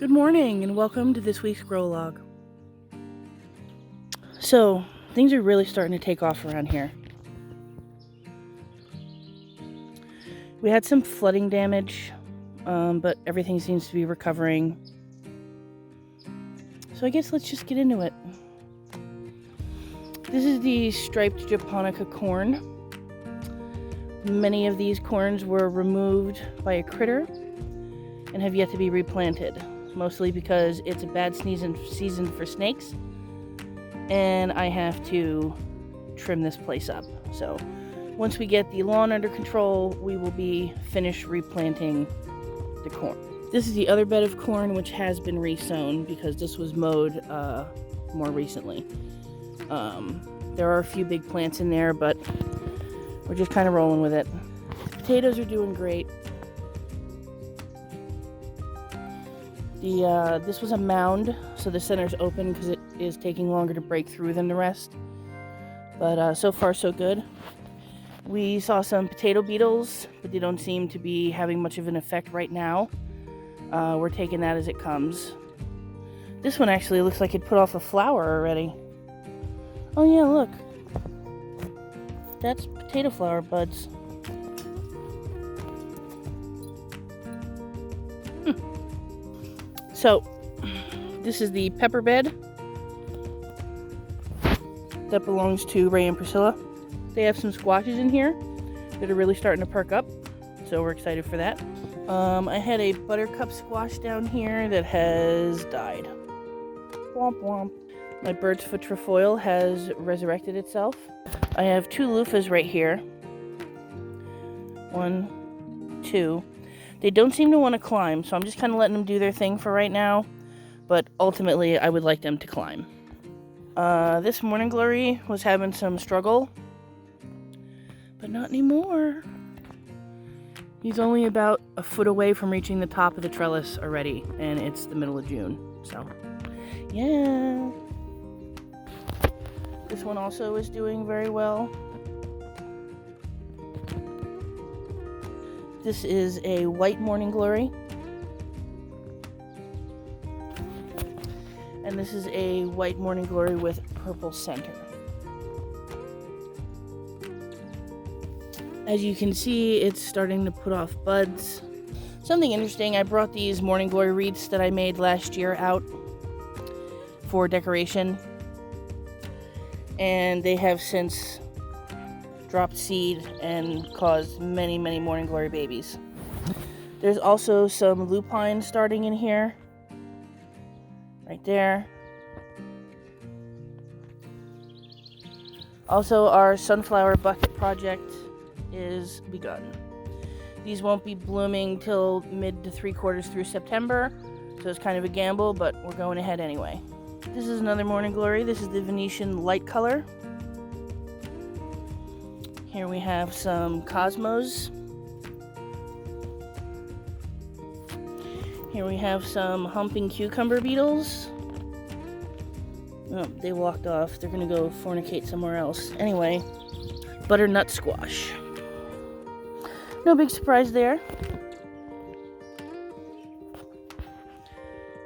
Good morning and welcome to this week's grow log. So, things are really starting to take off around here. We had some flooding damage, but everything seems to be recovering. So I guess let's just get into it. This is the striped japonica corn. Many of these corns were removed by a critter and have yet to be replanted. Mostly because it's a bad season for snakes, and I have to trim this place up. So once we get the lawn under control, we will be finished replanting the corn. This is the other bed of corn, which has been resown because this was mowed more recently. There are a few big plants in there, but we're just kind of rolling with it. The potatoes are doing great. This was a mound, so the center's open because it is taking longer to break through than the rest. But so far so good. We saw some potato beetles, but they don't seem to be having much of an effect right now. We're taking that as it comes. This one actually looks like it put off a flower already. Oh yeah, look. That's potato flower buds. So, this is the pepper bed that belongs to Ray and Priscilla. They have some squashes in here that are really starting to perk up, so we're excited for that. I had a buttercup squash down here that has died. Womp womp. My bird's foot trefoil has resurrected itself. I have two loofahs right here. 1, 2. They don't seem to want to climb, so I'm just kind of letting them do their thing for right now. But ultimately, I would like them to climb. This morning glory was having some struggle. But not anymore. He's only about a foot away from reaching the top of the trellis already. And it's the middle of June. So, yeah. This one also is doing very well. This is a white morning glory. And this is a white morning glory with purple center. As you can see, it's starting to put off buds. Something interesting, I brought these morning glory wreaths that I made last year out for decoration. And they have since dropped seed and caused many, many morning glory babies. There's also some lupine starting in here. Right there. Also, our sunflower bucket project is begun. These won't be blooming till mid to 3/4 through September, so it's kind of a gamble, but we're going ahead anyway. This is another morning glory. This is the Venetian light color. Here we have some cosmos. Here we have some humping cucumber beetles. Oh, they walked off. They're gonna go fornicate somewhere else. Anyway, butternut squash. No big surprise there.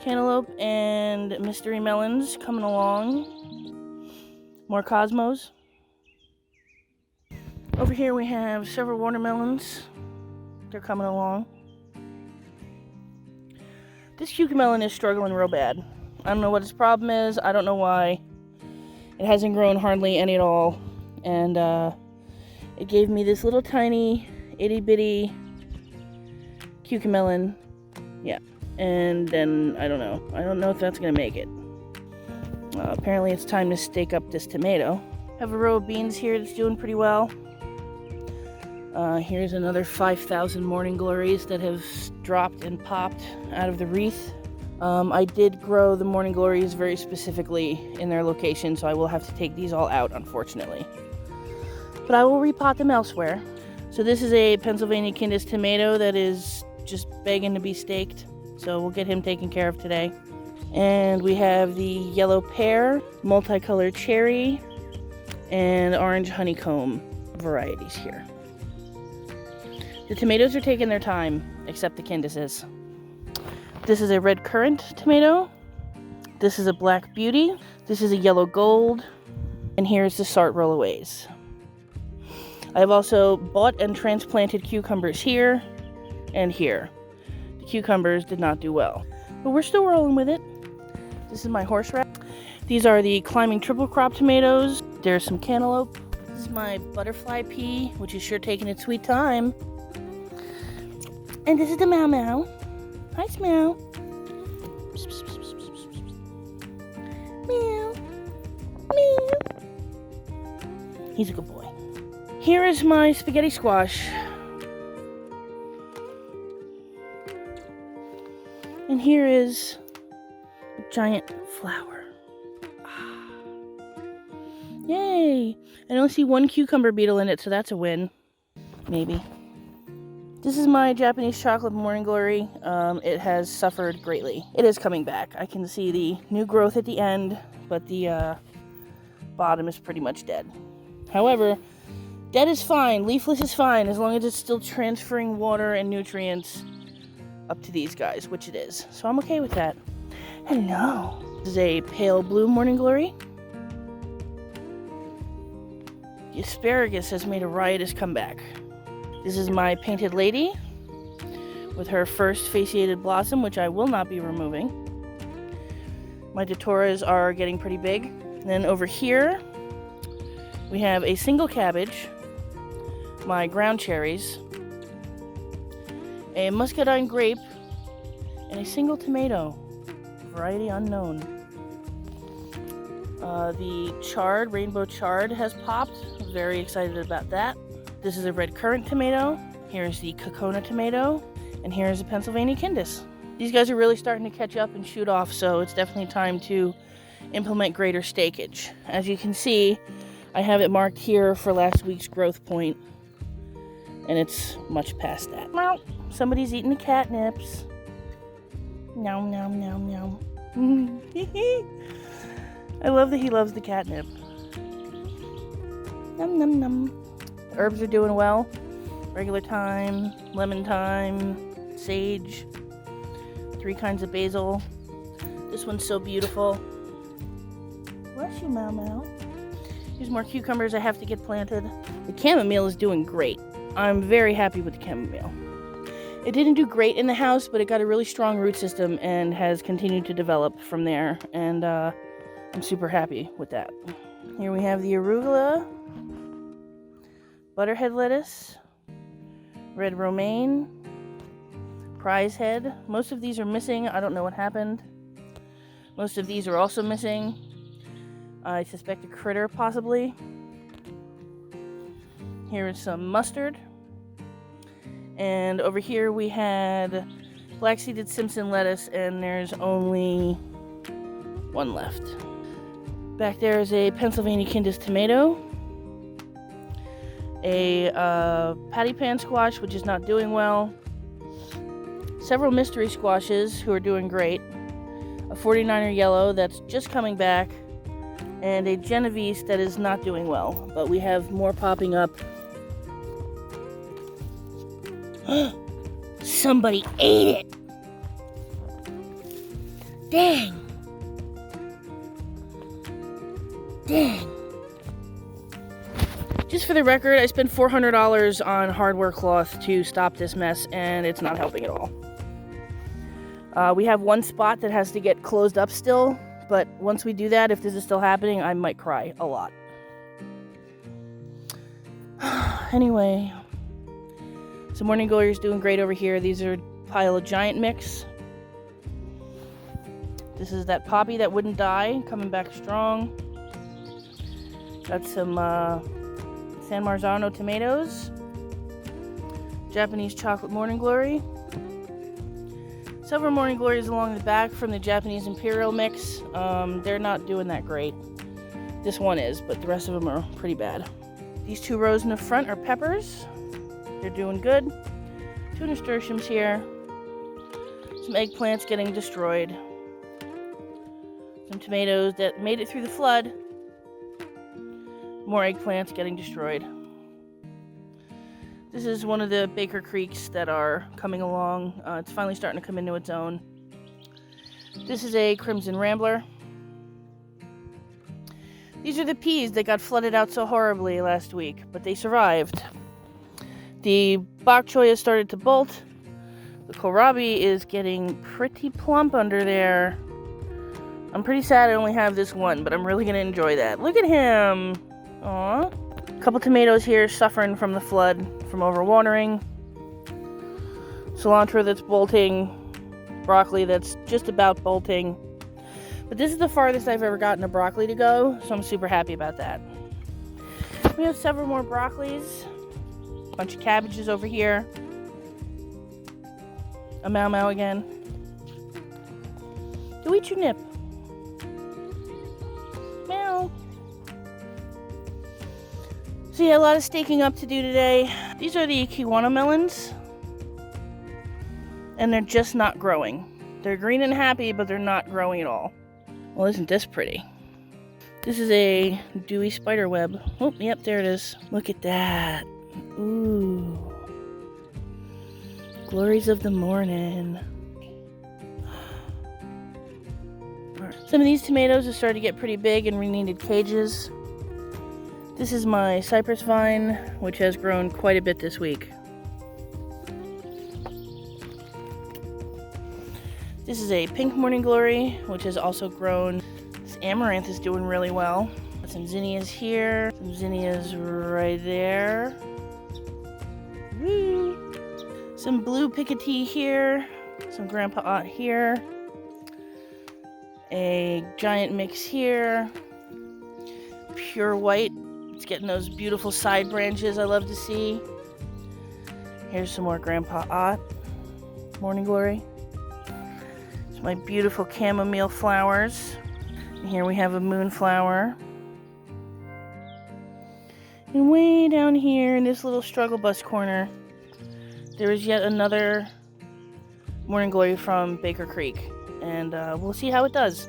Cantaloupe and mystery melons coming along. More cosmos. Over here we have several watermelons. They're coming along. This cucamelon is struggling real bad. I don't know what its problem is. I don't know why. It hasn't grown hardly any at all. And it gave me this little tiny itty bitty cucamelon. Yeah. And then I don't know. I don't know if that's going to make it. Apparently it's time to stake up this tomato. I have a row of beans here that's doing pretty well. Here's another 5,000 morning glories that have dropped and popped out of the wreath. I did grow the morning glories very specifically in their location, so I will have to take these all out, unfortunately. But I will repot them elsewhere. So this is a Pennsylvania Candace tomato that is just begging to be staked. So we'll get him taken care of today. And we have the yellow pear, multicolored cherry, and orange honeycomb varieties here. The tomatoes are taking their time, except the Candaces. This is a red currant tomato. This is a black beauty. This is a yellow gold. And here's the Sart rollaways. I have also bought and transplanted cucumbers here and here. The cucumbers did not do well, but we're still rolling with it. This is my horseradish. These are the climbing triple crop tomatoes. There's some cantaloupe. This is my butterfly pea, which is sure taking its sweet time. And this is the Mau Mau. Hi, Smell. Meow. Meow. He's a good boy. Here is my spaghetti squash. And here is a giant flower. Yay! I only see one cucumber beetle in it, so that's a win. Maybe. This is my Japanese chocolate morning glory. It has suffered greatly. It is coming back. I can see the new growth at the end, but the bottom is pretty much dead. However, dead is fine, leafless is fine, as long as it's still transferring water and nutrients up to these guys, which it is. So I'm okay with that. Hello. This is a pale blue morning glory. The asparagus has made a riotous comeback. This is my painted lady with her first fasciated blossom, which I will not be removing. My datoras are getting pretty big. And then over here, we have a single cabbage, my ground cherries, a muscadine grape, and a single tomato, variety unknown. The chard, rainbow chard, has popped. Very excited about that. This is a red currant tomato. Here's the Kokona tomato. And here's a Pennsylvania Kindis. These guys are really starting to catch up and shoot off, so it's definitely time to implement greater stakage. As you can see, I have it marked here for last week's growth point, and it's much past that. Meow. Somebody's eating the catnips. Nom nom nom nom. I love that he loves the catnip. Nom nom nom. The herbs are doing well. Regular thyme, lemon thyme, sage, 3 kinds of basil. This one's so beautiful. Bless you, Mau Mau. Here's more cucumbers I have to get planted. The chamomile is doing great. I'm very happy with the chamomile. It didn't do great in the house, but it got a really strong root system and has continued to develop from there. And I'm super happy with that. Here we have the arugula, butterhead lettuce, red romaine, prize head. Most of these are missing. I don't know what happened. Most of these are also missing. I suspect a critter, possibly. Here is some mustard. And over here we had black-seeded Simpson lettuce, and there's only one left. Back there is a Pennsylvania Kindis tomato. A patty pan squash, which is not doing well. Several mystery squashes, who are doing great. A 49er yellow that's just coming back. And a Genovese that is not doing well. But we have more popping up. Somebody ate it! Dang! Dang! Just for the record, I spent $400 on hardware cloth to stop this mess, and it's not helping at all. We have one spot that has to get closed up still, but once we do that, if this is still happening, I might cry a lot. Anyway, so morning glory is doing great over here. These are a pile of giant mix. This is that poppy that wouldn't die, coming back strong. Got some San Marzano tomatoes, Japanese chocolate morning glory, several morning glories along the back from the Japanese imperial mix. They're not doing that great. This one is, but the rest of them are pretty bad. These 2 rows in the front are peppers. They're doing good. 2 nasturtiums here. Some eggplants getting destroyed. Some tomatoes that made it through the flood. More eggplants getting destroyed. This is one of the Baker Creeks that are coming along. It's finally starting to come into its own. This is a Crimson Rambler. These are the peas that got flooded out so horribly last week, but they survived. The bok choy has started to bolt. The kohlrabi is getting pretty plump under there. I'm pretty sad I only have this one, but I'm really going to enjoy that. Look at him! Aww. A couple tomatoes here suffering from the flood, from overwatering. Cilantro that's bolting. Broccoli that's just about bolting. But this is the farthest I've ever gotten a broccoli to go, so I'm super happy about that. We have several more broccolis. A bunch of cabbages over here. A Mau Mau again. Go eat your nip. Meow. So yeah, a lot of staking up to do today. These are the Kiwano melons. And they're just not growing. They're green and happy, but they're not growing at all. Well, isn't this pretty? This is a dewy spider web. Oh, yep, there it is. Look at that. Ooh. Glories of the morning. Some of these tomatoes have started to get pretty big and re-needed cages. This is my cypress vine, which has grown quite a bit this week. This is a pink morning glory, which has also grown. This amaranth is doing really well. Got some zinnias here, some zinnias right there. Woo! Some blue picotee here, some grandpa aunt here, a giant mix here, pure white. It's getting those beautiful side branches I love to see. Here's some more grandpa aunt morning glory. My beautiful chamomile flowers. And here we have a moonflower. And way down here in this little struggle bus corner, there is yet another morning glory from Baker Creek. And we'll see how it does.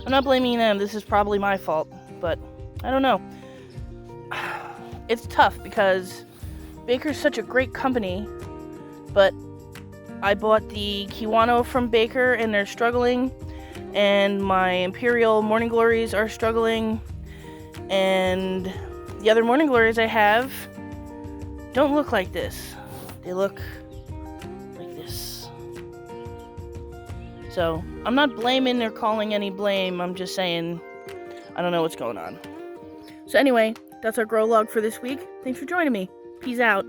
I'm not blaming them. This is probably my fault. But I don't know. It's tough because Baker's such a great company. But I bought the Kiwano from Baker and they're struggling, and my Imperial Morning Glories are struggling, and the other Morning Glories I have don't look like this. They look like this. So I'm not blaming or calling any blame. I'm just saying I don't know what's going on. So anyway, that's our grow log for this week. Thanks for joining me. Peace out.